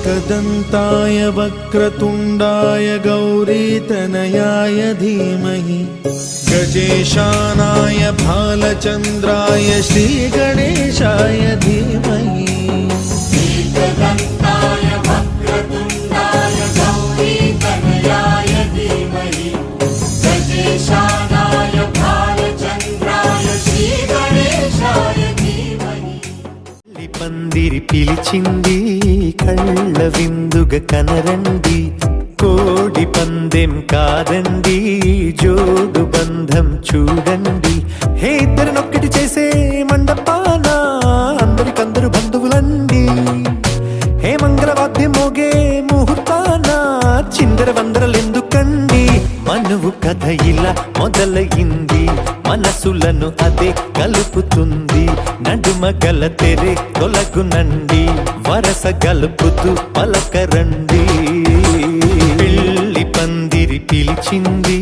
एकदन्ताय वक्रतुण्डाय गौरीतनयाय धीमहि गजेशानाय भालचन्द्राय श्रीगणेशाय धीमहि। एकदन्ताय वक्रतुण्डाय गौरीतनयाय धीमहि गजेशानाय भालचन्द्राय श्रीगणेशाय धीमहि। పందిరి పిలిచింది కళ్ళ విందుగా కనరండి, కోడి పందెం కాదండి జోడు బంధం చూడండి. హే ఇద్దరినొక్కటి చేసే మండపాన అందరికందరు బంధువులండి. హే మంగళవాద్యం మోగే ముహూర్తాన చిందర వందరలెందుకండి. మనువు కథ ఇలా మొదలయింది, మనసులను అదే కలుపుతుంది. నడుమ గల తెరే తొలగునండి, వరస గలుపుతూ పలకరండి. పెళ్లి పందిరి పిలిచింది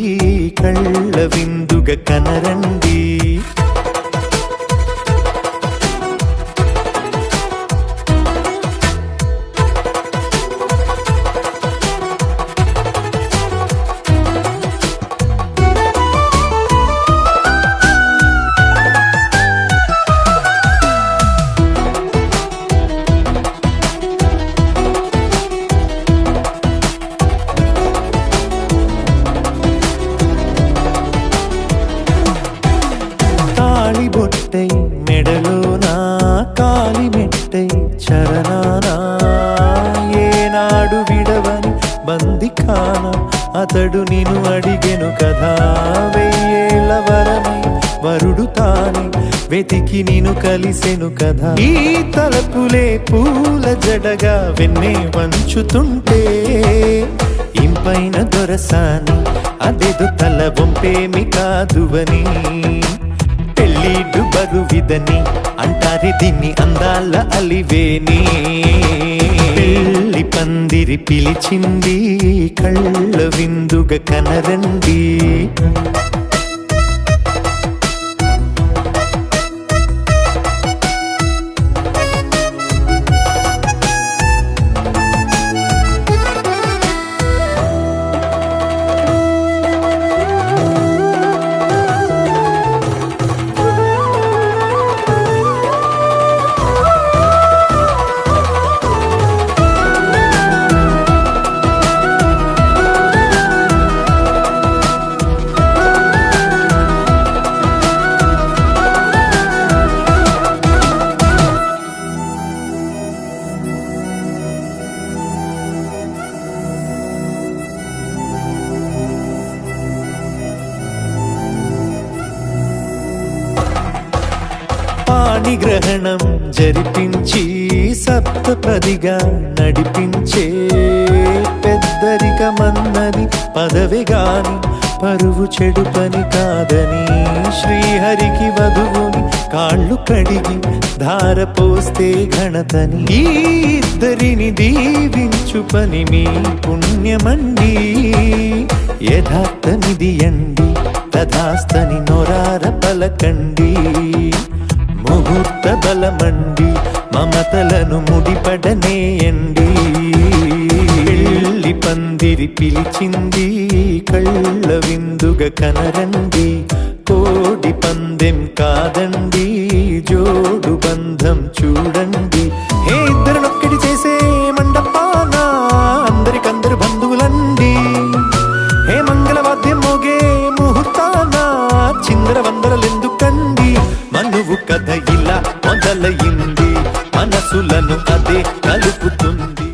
కళ్ళ విందుగా కనరండి. బొట్టై మెడలోనా కాలి మెట్టై చరణానా ఏనాడు విడవని బందిఖాన అతడు నిన్ను అడిగెను కదా. వెయ్యేళ్ళ వరమై వరుడు తానే వెతికి నిన్ను కలిసెను కదా. ఈ తలపులే పూల జడగా వెన్నే వంచుతుంటే ఇంపైన దొరసాని అదేదో తల వంపేమి కాదువని. పెళ్ళిడు బరువిదని అంటారే దీన్ని అందాల అలివేని. పెళ్లి పందిరి పిలిచింది కళ్ళ విందుగా కనరండి. పాణిగ్రహణం జరిపించి సప్తపదిగా నడిపించే పెద్దరికమన్నది పదవి గాని పరువు చెడు పని కాదని. శ్రీహరికి వధువుని కాళ్ళు కడిగి ధార పోస్తే ఘనతని. ఈ ఇద్దరిని దీవించు పని మీ పుణ్యమండి. యథార్థమిది అండి తథాస్తని నొరార పలకండి. ముహూర్త బలమండి మమతలను ముడిపడనేయండి. పెళ్లి పందిరి పిలిచింది కళ్ళ విందుగా కనరండి. కోడి పందెం కాదండి జోడు బంధం చూడండి. హే ఇద్దరినొక్కటి చేసే మండపాన అందరికందరు బంధువులండి. హే మంగళవాద్యం మోగే ముహూర్తాన చిందర వందరలెందుకండి. మనువు కథ ఇలా మొదలయింది, మనసులను అదే కలుపుతుంది.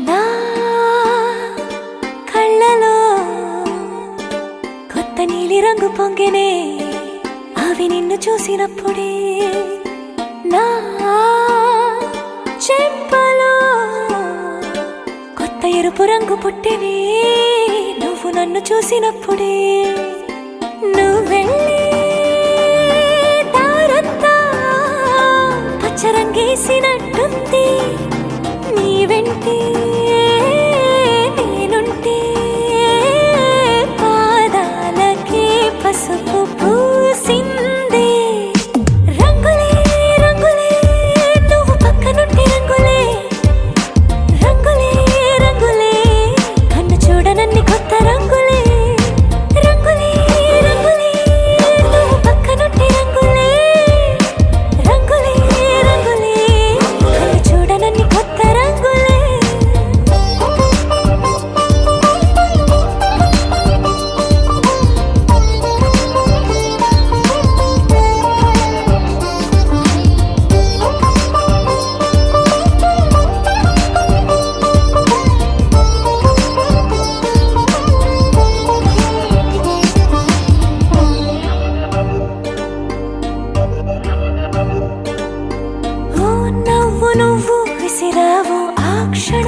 నా కళ్ళలో కొత్త నీలి రంగు పొంగెనే, అవి నిన్ను చూసినప్పుడే. నా చెంపలో కొత్త ఎరుపు రంగు పుట్టినే, నువ్వు నన్ను చూసినప్పుడే. నువ్వెళ్ళే దారంతా పచ్చరంగేసినట్టుంది, నీ వెంటే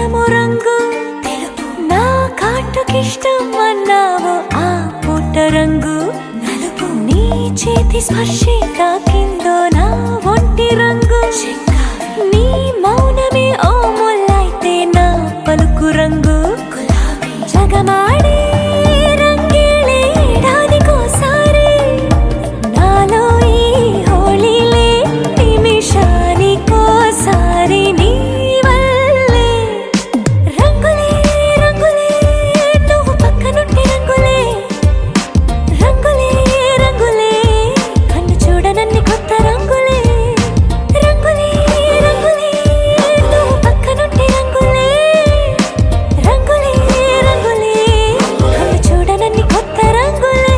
ఇష్టము రంగు తెలుపు, నా కాటుకిష్టం అన్నావు ఆ పుట్ట రంగు నలుపు, నీ చేతి స్పర్శే తాకిందో నా ఒంటి రంగు నీ మౌనమే ఓ ముల్లైతే నా పలుకు రంగు గులాబీ, జగమాడే రంగేళే ఏడాదికోసారి నాలో ఈ హోళీలే నిమిషానికోసారి నీ వల్లే రంగులే రంగులే నువ్వు పక్కనుంటే రంగులే రంగులే రంగులే కన్ను చూడనన్ని కొత్త రంగులే రంగులే రంగులే నువ్వు పక్కనుంటే రంగులే రంగులే రంగులే కన్ను చూడనన్ని కొత్త రంగులే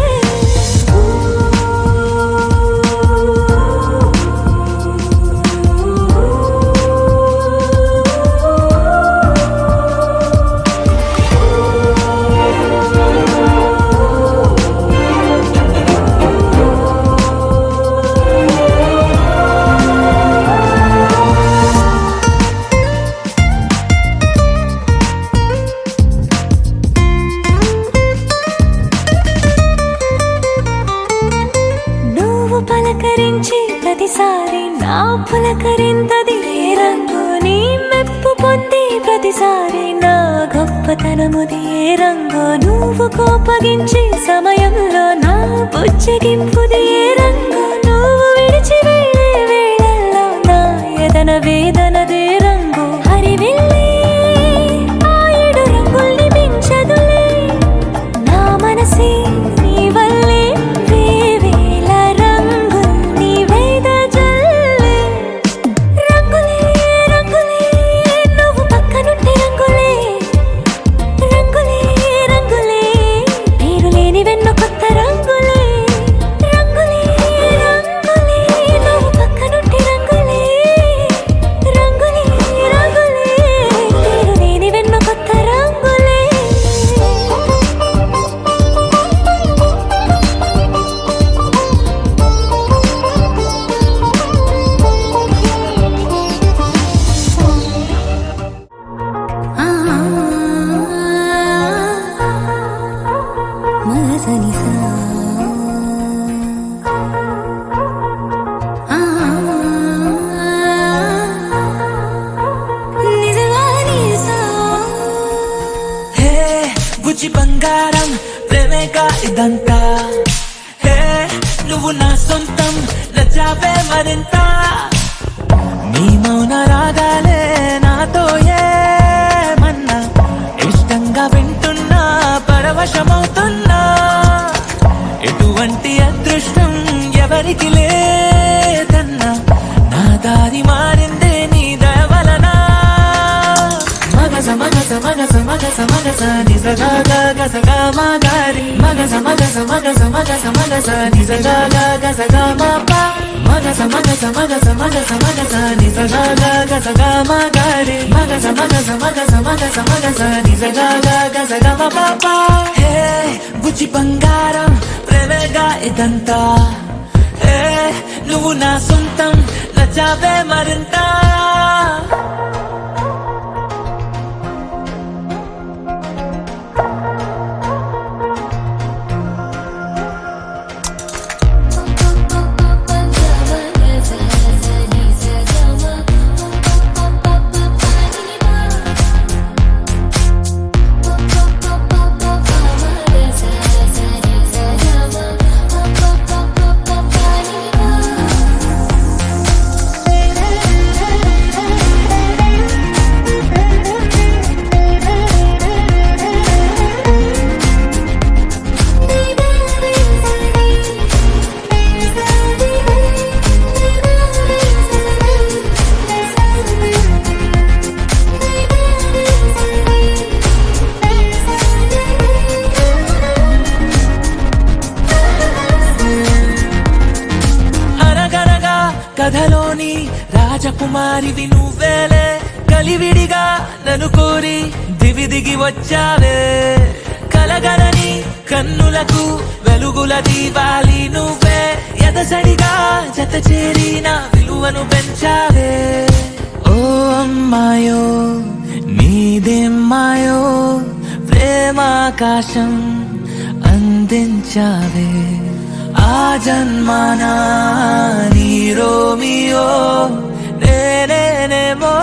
నువ్వు పలకరించి ప్రతిసారి నా పులకరింతది ఏ రంగు, నీ మెప్పు పొంది ప్రతిసారి నా గొప్పతనముది ఏ రంగు, నువ్వు కోపగించి సమయంలో నా బుజ్జగింపుది ఏ రంగు, నువ్వు విడిచి వెళ్ళే వేళల్లో నా ఎదన వేదనదే రంగు, హరివిల్లే ఆ ఏడు రంగుల్ని మించదులే నా మనసే నీ వల్లే వేవేల రంగుల్ని వెదజల్లే రంగులే రంగులే నువ్వు పక్కనుంటే రంగులే రంగులే రంగులే పేరు లేని వెన్న కొత్త రంగులే రంగులే రంగులే నువ్వు పక్కనుంటే రంగులే రంగులే రంగులే పేరు లేని వెన్న కొత్త రంగులే హే బుజ్జి బంగారం ప్రేమేగా ఇదంతా, హే నువ్వు నా సొంతం నచ్చావే మరింత, నీ మౌన రాగాలే నాతో ఏమన్నా ఇష్టంగా వింటున్నా పరవశమవుతున్నా, ఎటువంటి అదృష్టం ఎవరికి లేదన్నా నా దారి మారిందే నీ దయ వలన, మగస మగస మగస మగస మగస నిజగా గసగా మాగారి, మగస మగస మగస మగస మగస నిజగా గసగా మాపా, మగస మగస మగస మగస మగస నిజగా గసగా మాగారి, మగస మగస మగస మగస మగస నిజగా గసగా మాపా, హే బుజ్జి బంగారం ప్రేమేగా ఇదంతా, హే నువ్వు నా సొంతం నచ్చావే మరింత. కథలోని రాజకుమారివి నువ్వేలే, కలివిడిగా నన్ను కోరి దివి దిగి వచ్చావే, కలగలని కన్నులకు వెలుగుల దీవాలి నువ్వే, ఎదసడిగా జత చేరి నా విలువను పెంచావే, ఓ అమ్మాయో నీదేం మాయో ప్రేమాకాశం అందించావే ఆ జన్మానా నీ రోమియో నేనేనేమో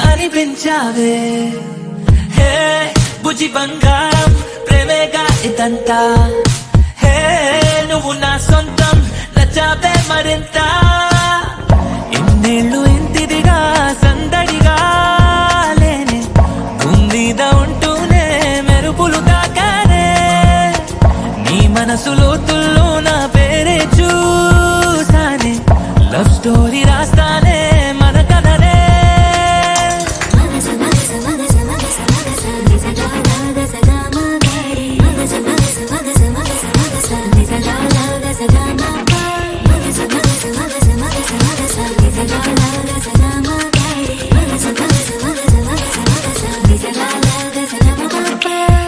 అనిపించావే హే బుజ్జి బంగారం ప్రేమేగా ఇదంతా హే నువ్వు నా సొంతం నచ్చావే మరింత ఇన్నేళ్ళు ఇంతిదిగా సందడిగా లేనే భూమి మీద ఉంటూనే మెరుపులు తాకానే నీ మనసు లోతుల్లో నా పేరే చూసానే లవ్ స్టోరీ రాస్తానే మన కథనే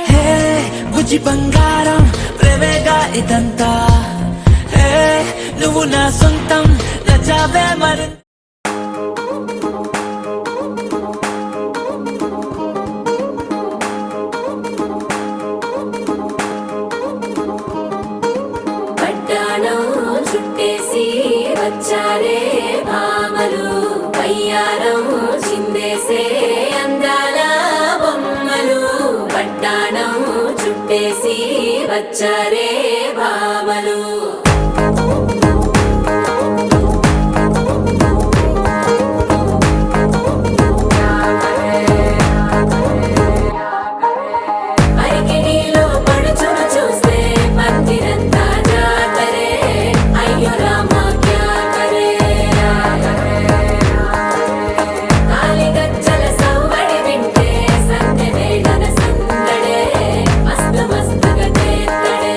హే బుజ్జి బంగారం ప్రేమేగా ఇదంతా హే నువ్వు నా సొంతం నచ్చావే మరి పట్టాణం చుట్టేసి వచ్చారే భామలు పయ్యారం చిందేసే అందాల బొమ్మలు పట్టాణం చుట్టేసి వచ్చారే భామలు అరికిణీలో పడుచును చూస్తే మందిరంతా జాతరే అయ్యో రామా క్యా కరే కాలిగజ్జల సవ్వడి వింటే సంధ్య వేళన సందడే మస్తు మస్తుగా చేస్తడే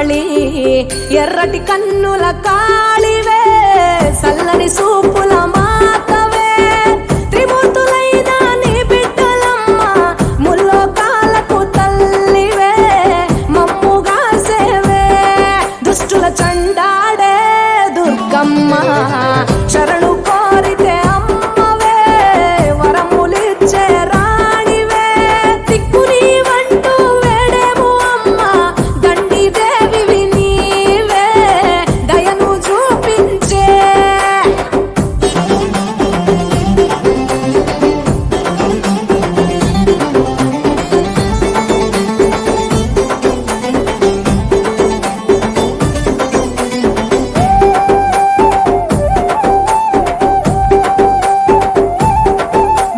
కాళి ఎర్రటి కన్నుల కాళివే సల్లని సూపుల మాతవే త్రిమూర్తులైన నీ బిడ్డలమ్మ ముల్లోకాలకు తల్లివే మమ్ముగా సేవే దుష్టుల చండాడే దుర్గమ్మ శరణు కోరితే అమ్మవే వరములిచ్చే రాణివే దిక్కు నీవంటూ వేడేము అమ్మ దండి దేవివి నీవే దయను చూపించే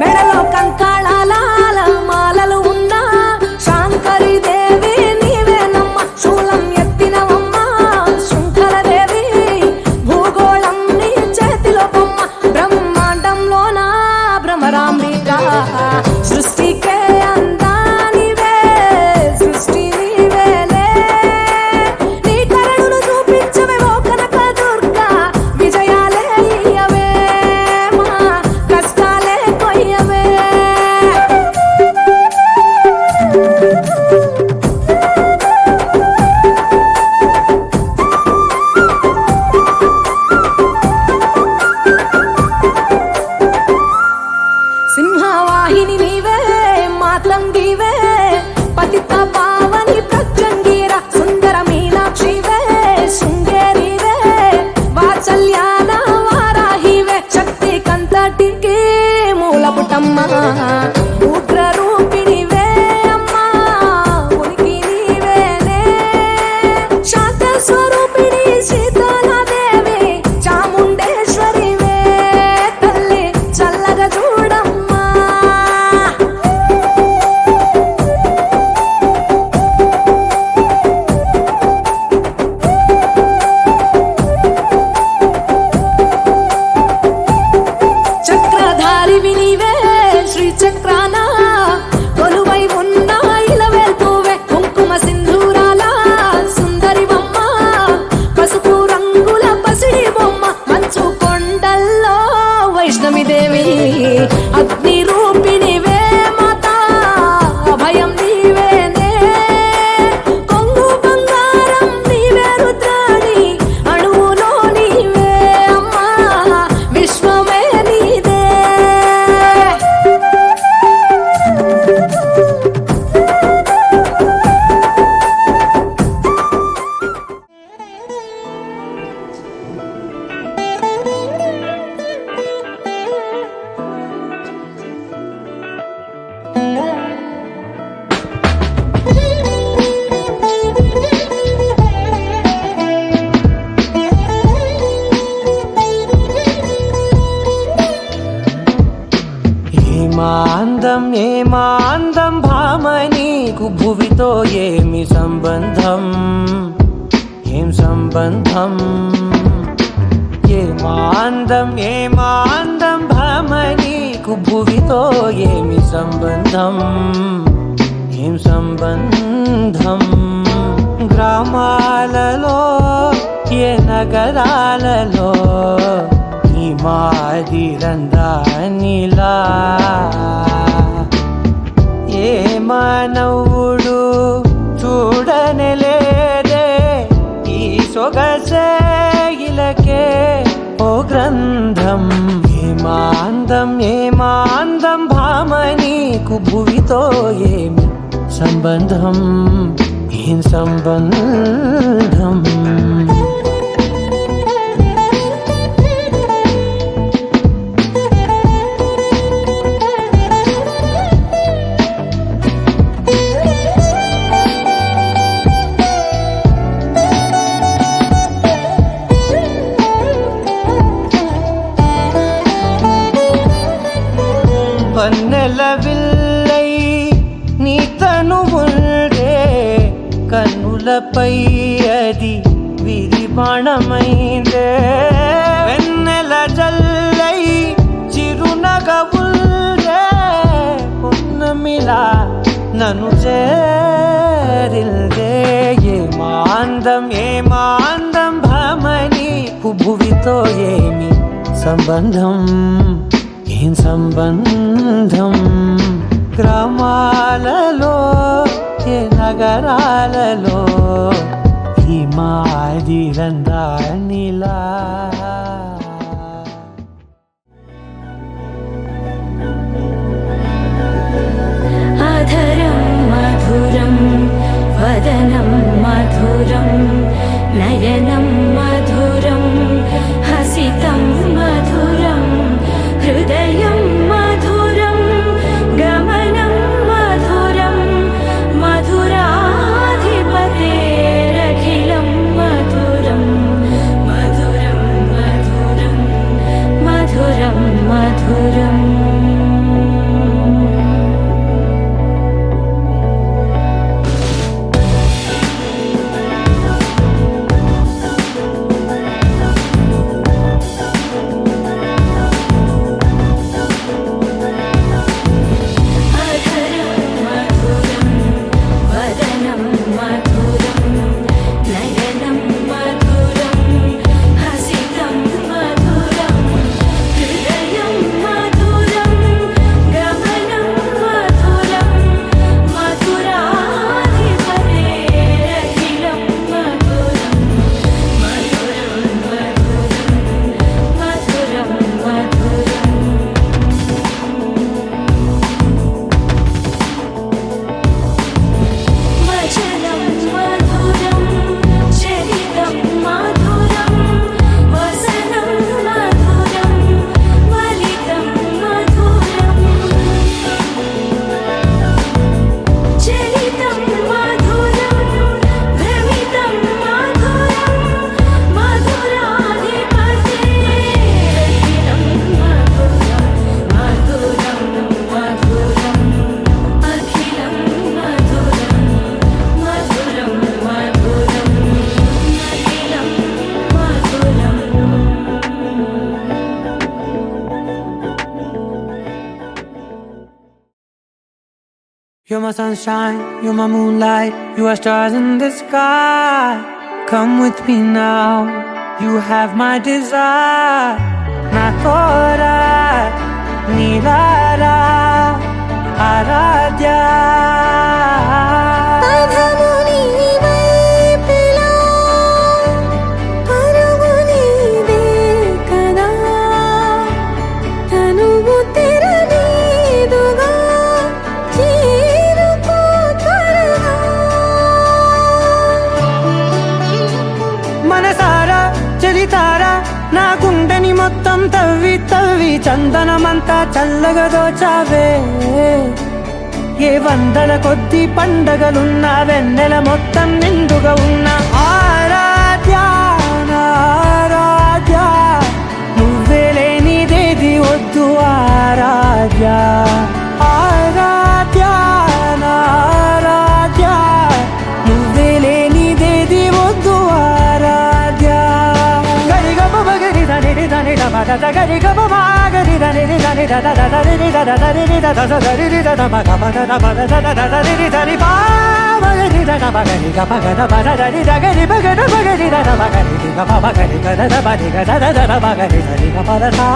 మెడలో కంకాళాల మాలలు ఉన్నా శాంకరి దేవి నీవేనమ్మ శూలం ఎత్తినవమ్మ శృంఖల దేవి భూగోళం నీ చేతిలో బొమ్మ బ్రహ్మాండంలోన భ్రమరాంబిక సృష్టికే అందానివే సృష్టి నీవేలే నీ కరుణను చూపించవే ఓ కనక దుర్గా విజయాలే ఇయ్యవే మా కష్టాలే కొయ్యవే సింహవాహిని నీవే మాతంగివే పతిత పావని ప్రత్యంగిర సుందర మీనాక్షివే శృంగేరివే వాత్సల్యాన వారాహివే శక్తి కంతటికి మూలపుటమ్మ ఉగ్ర రూపిణివే అమ్మా ఉనికి నీవేనే శాంత స్వరూపిణి సీతాలదేవి చాముండేశ్వరివే తల్లి చల్లగా చూడమ్మా చక్రధారివి నీవే శ్రీ చక్రాన కొలువై ఉన్న ఇలవేల్పువే కుంకుమ సింధూరాల సుందరి బొమ్మ పసుపు రంగుల పసిడి బొమ్మ మంచు కొండల్లో వైష్ణవి దేవి అగ్ని రూపిణివే మాత అభయం నీవేనే కొంగు బంగారం నీవే రుద్రాణి అణువులో నీవే అమ్మా విశ్వమే నీదే ఏమాందం భామ నీకు భువితో ఏమి సంబంధం ఏం సంబంధం ఏమాందం భామ నీకు భువితో ఏమి సంబంధం ఏం సంబంధం గ్రామాలలో ఏ నగరాలలో ఈ మాదిరందానిలా ఏ మానవుడు చూడనలేదే ఈ సొగసే ఇలకే ఓ గ్రంథం ఏమాందం భామ నీకు భువితో ఏమి సంబంధం ఏం సంబంధం పన్నెల విల్లై నీ తనువుండే కన్నులపై అది విరిబాణమైందే వెన్నెల జల్లై చిరునగవుల్డే పున్నమిలా నన్ను చేరిల్దే ఏ మాంద అందం ఏమాందం భామని భువితో ఏమి సంబంధం ఏం సంబంధం గ్రామాలలో ఏ నగరాలలో ఈ మాదిరందానిలా అధరం మధురం వదనం మధురం నయనం మధురం హసితం మధురం హృదయం మధురం గమనం మధురం మధురాధిపతేరఖిలం మధురం మధురం మధురం మధురం మధురం You're my sunshine, you're my moonlight, you are stars in the sky. Come with me now, you have my desire. Na tora, nilara, aradya. నా గుండెని మొత్తం తవ్వి తవ్వి చందనమంతా చల్లగా దోచావే ఏ వందల కొద్ది పండగలున్న వెన్నెల మొత్తం నిండుగా ఉన్న ఆరాధ్య ఆరాధ్య నువ్వే లేనిదేది వద్దు ఆరాధ్య ఆరాధ్య ఆరాధ్య నువ్వే లేనిదేది వద్దు ఆరాధ్య గరి గమ గరి దని దని ద ద ద రి ద ద ద రి ద ద ద రి ద ద మ గ మ ద ద మ ద ద ద ద రి ద ని పా మ రి ద ద మ గ ని గ మ గ ద మ ద రి ద గ రి మ గ ద మ గ రి ద ద మ గ రి ద మ మ గ రి గ ద ద మ రి గ ద ద ద మ గ రి ద రి గ మ ద థా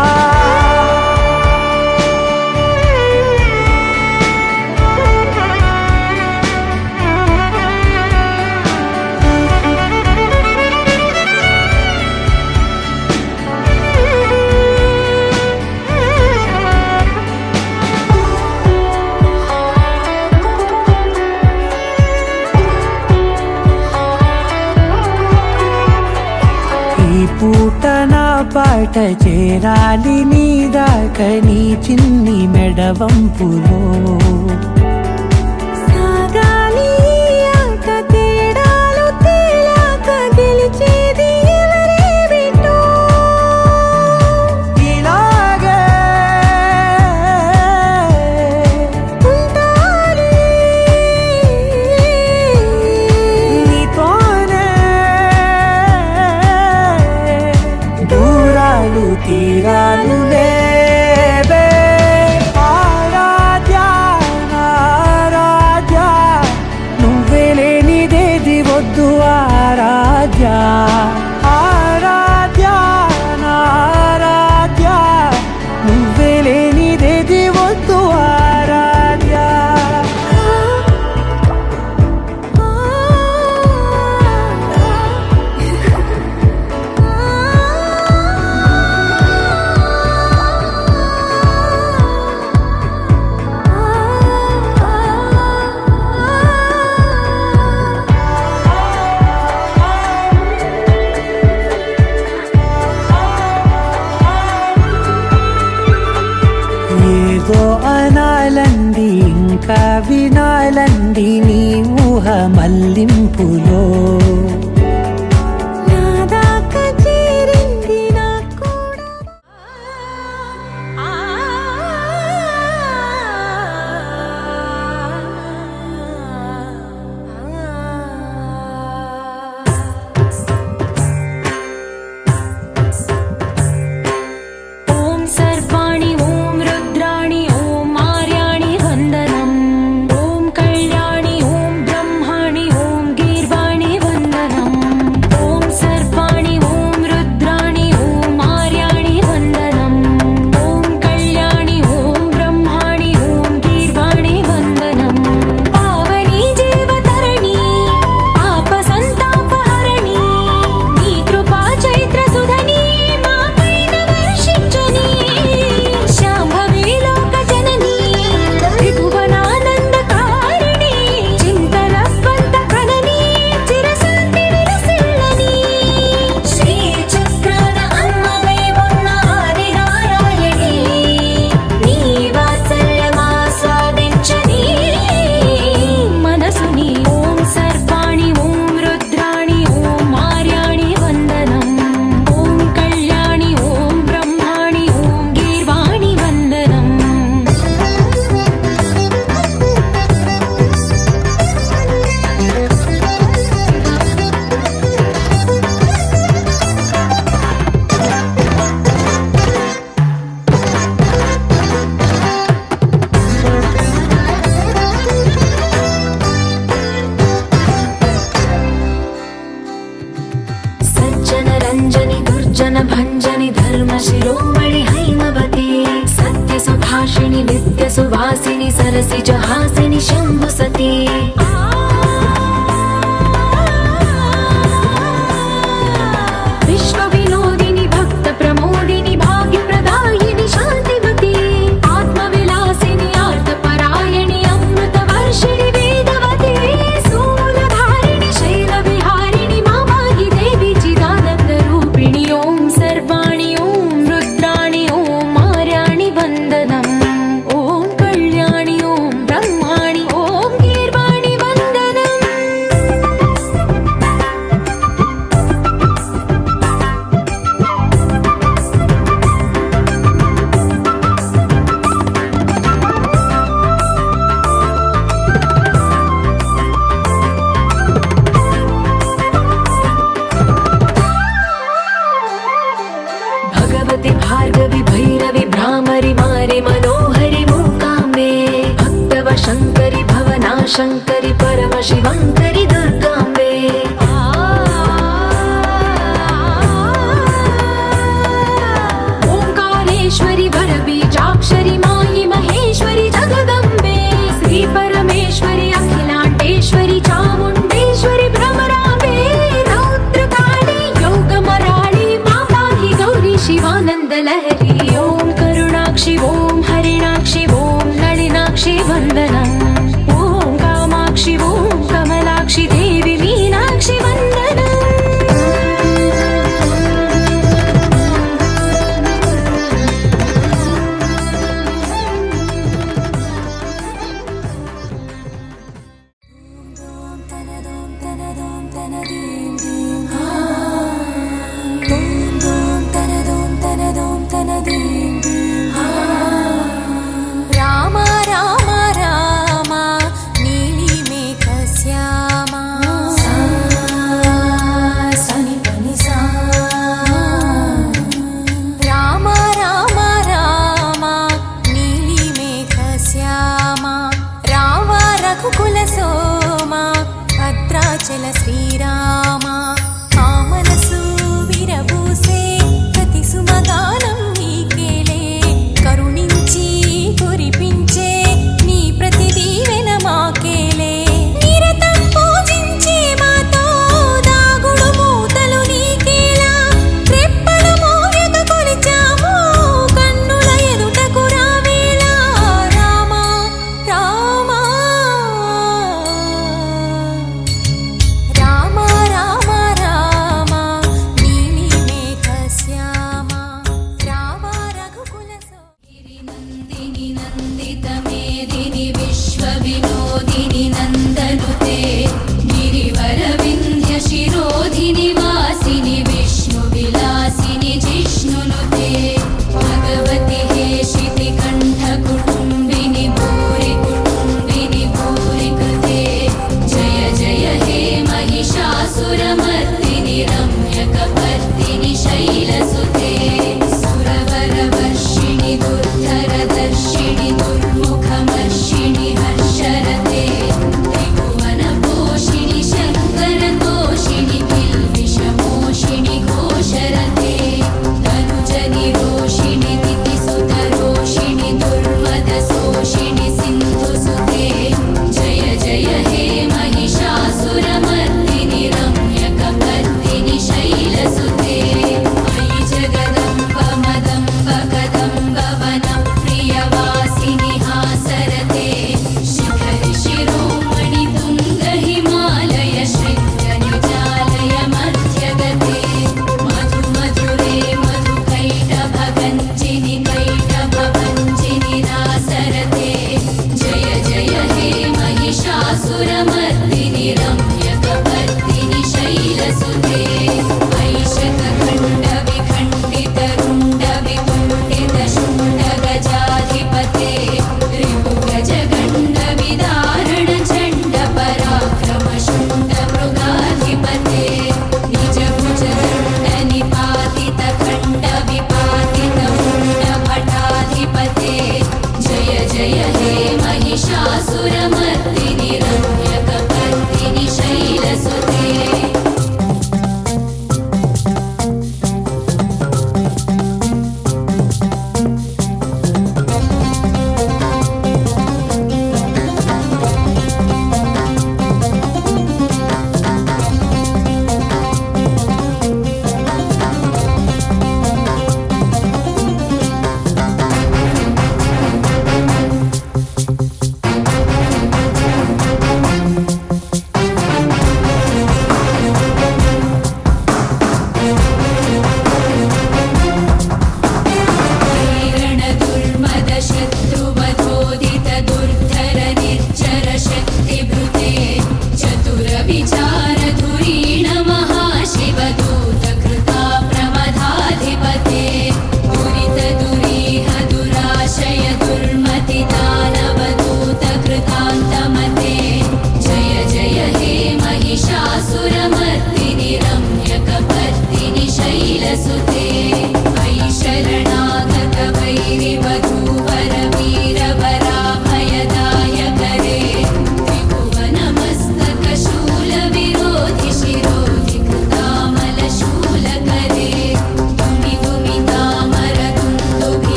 పూట నా పాట చేరాలి నీ దాకా నీ చిన్ని మెడవంపులో సాగాలి ఆట తేడాలు తేలాక గెలిచేది ఎవరే బిడ్డో ఇలాగే ఉంటాలి నీతోనే దూరాలు తీరాలు లేవే ఆరాధ్య మల్లింపులో నా దాకా చేరింది నా కూడా ఓం సర్వాణి ఓం రుద్రాణి ఓం ఆర్యాణి వందనం ఓం కళ్యాణి ఓం బ్రహ్మాణి ఓం గీర్వాణి వందనం ఓం సర్వాణి ఓం రుద్రాణి ఓం ఆర్యాణి వందనం ఓం కళ్యాణి ఓం బ్రహ్మాణి ఓం గీర్వాణి వందనం పావని జీవతరణి పాప సంతాపహరణి నీ కృపా చైత్ర సుధని మా పైన వర్షించుని శాంభవి లోక జనని త్రిభువనానందకారిణి చింతనస్వంత కనని చిరశాంతి విలసిల్లని శ్రీ చక్రాన అమ్మవై ఉన్న ఆది నారాయణి నీ వాత్సల్యమాస్వాదించని మనసుని ఓం సర్వాణి ఓం రుద్రాణి ఓం ఆర్యాణి వందనం ఓం కళ్యాణి ఓం బ్రహ్మాణి ఓం గీర్వాణి వందనం సజ్జన రంజని దుర్జన భంజని ధర్మ శిరోమణి హైమవతి సత్య సుభాషిణి నిత్య సువాసిని సరసి జహాసిని శంభు సతీ విశ్వ వినోదిని భక్త ప్రమోదిని భాగ్య ప్రదాయిని శాంతిమతి ఆత్మ విలాసిని ఆర్త పరాయణి అమృత వర్షిణి వేదవతి శూలధారిణి శైల విహారిణి మామాగి దేవి చిదానంద రూపిణి ఓం సర్వాణి ఓం రుద్రాణి ఓం ఆర్యాణి వందనం ఓం కళ్యాణి ఓం బ్రహ్మాణి ఓం గీర్వాణి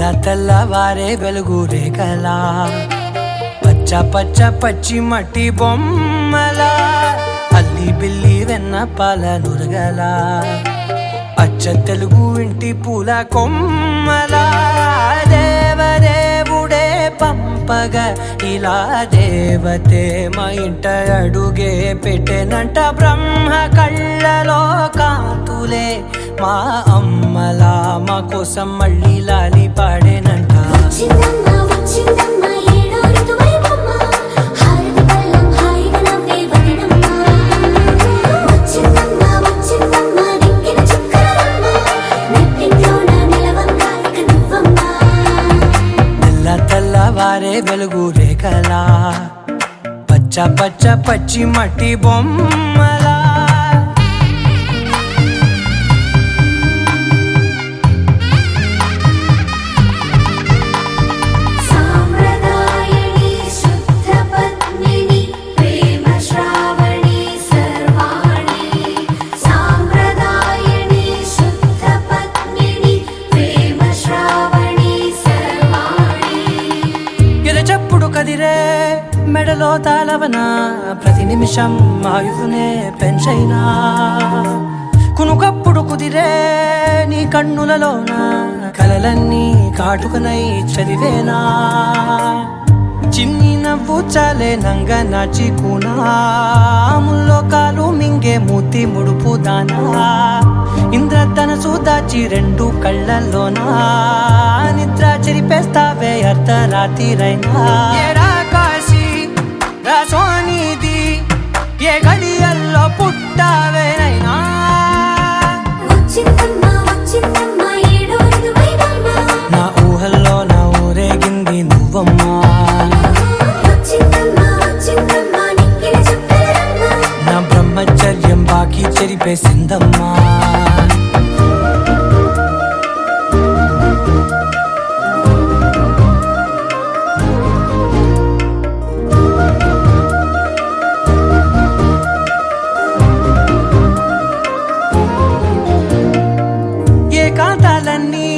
తెల్లవారే వెలుగు రేఖలా పచ్చ పచ్చ పచ్చి మట్టి బొమ్మలా అల్లి బిల్లి వెన్న పాల నురగలా అచ్చ తెలుగు ఇంటి పూల కొమ్మలా దేవదేవుడే పంపగా ఇలా దేవతే మా ఇంట అడుగే పెట్టెనంట బ్రహ్మ కళ్ళలో కాంతులే మా అమ్మలా మా కోసం మళ్ళీ లాలి పాడేనంట వచ్చిందమ్మ వచ్చిందమ్మ ఏడో ఋతువైవమ్మ హారతి పళ్ళం హాయిగా నవ్వే వదినమ్మ వచ్చిందమ్మ వచ్చిందమ్మ దిక్కిన చుక్కలమ్మ నెట్టింట్లోన నిలవంగా ఇక నువ్వమ్మ తెల్లవారే వెలుగు రేఖలా పచ్చ పచ్చ పచ్చి మట్టి బొమ్మలా సాంప్రదాయని శుద్ధ పద్మిని ప్రేమ శ్రావణి సర్వాణి సాంప్రదాయని శుద్ధ పద్మిని ప్రేమ శ్రావణి సర్వాణి ఎరచప్పుడు కదిరే మెడలో తాళవన ప్రతి నిమిషం ఆయుధునే పెంచైనా కునుకప్పుడు కుదిరే నీ కన్నులలోన కలలన్నీ కాటుకనై చదివేనా చిన్ని నవ్వు చాలే నంగ నాచి కూనాముల్లో కాలు మింగే మూతి ముడుపు దానా ఇంద్రధనసు దాచి రెండు కళ్ళల్లోనా నిద్ర చెరిపేస్తావే అర్ధరాత్రిరైనా ఏరా కాశీ రా సోనిది ఏ గడియల్లో పుట్టావేనైనా వచ్చిందమ్మ వచ్చిందమ్మ ఏడో ఋతువైవమ్మ నా ఊహల్లో నా ఊరేగింది నువ్వమ్మా వచ్చిందమ్మ వచ్చిందమ్మ నిక్కిన చుక్కలమ్మ నా బ్రహ్మచర్యం బాకీ చెరిపేసిందమ్మా ఏకాంతాలన్నీ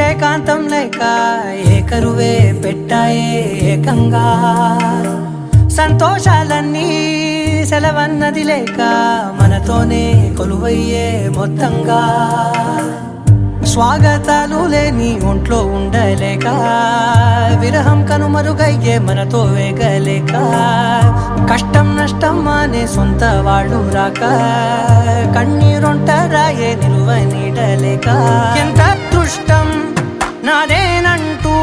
ఏకాంతం లేక ఏకరువే పెట్టాయే ఏకంగా సంతోషాలన్నీ సెలవన్నది లేక మనతోనే కొలువయ్యే మొత్తంగా స్వాగతాలు లేని ఒంట్లో ఉండలేక విరహం కనుమరుగయ్యే మనతో వేగలేక కష్టం నష్టం అనే సొంత వాళ్ళు రాక కన్నీరొంటరాయే నిలువ నీడలేక ఎంత అదృష్టం నాదేనంటూ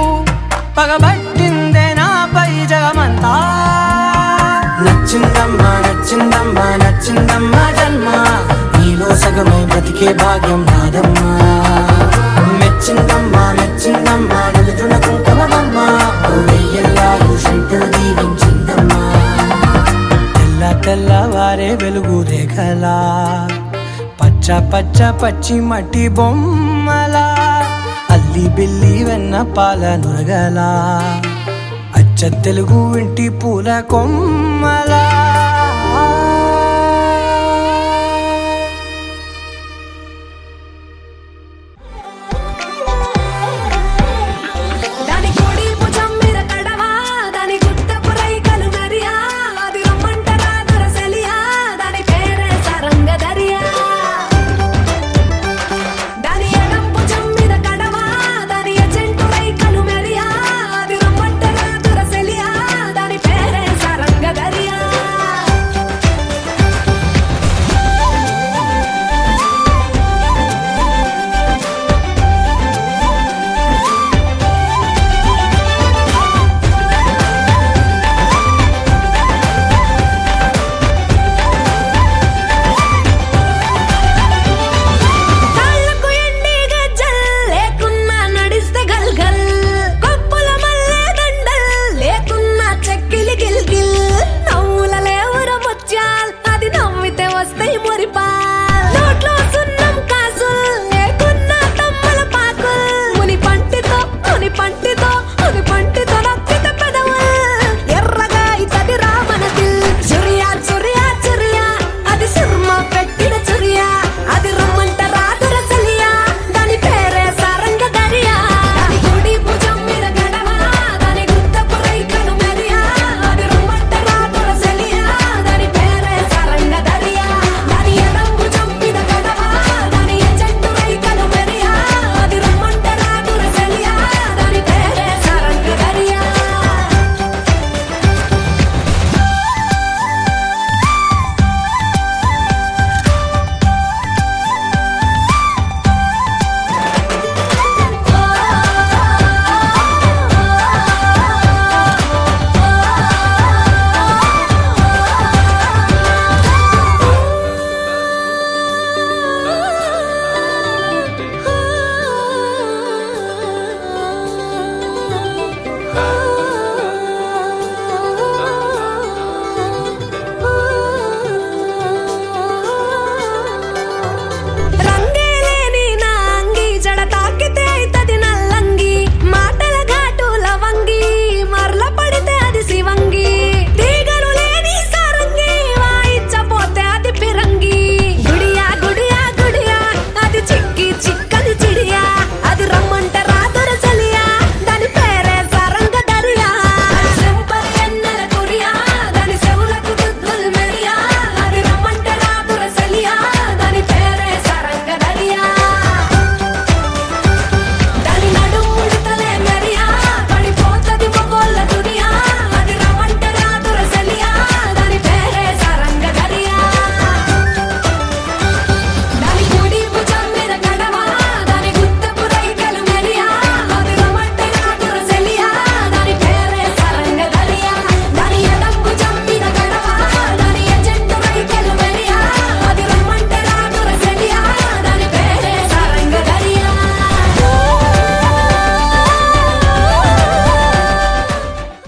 పగబట్టిందే నాపై జగమంతా నచ్చిందమ్మా నచ్చిందమ్మా నచ్చిందమ్మా జన్మ నీలో సగమై బ్రతికే భాగ్యం నాదమ్మా మెచ్చిందమ్మా మెచ్చిందమ్మా నిలుచున్న కుంకుమమ్మా వెయ్యల్లాలు శంకరు దీవించిందమ్మా తెల్లవారే వెలుగు రేఖలా పచ్చ పచ్చ పచ్చి మట్టి బొమ్మలా అల్లి బిల్లి వెన్న పాల నురగలా అచ్చ తెలుగు ఇంటి పూల కొమ్మ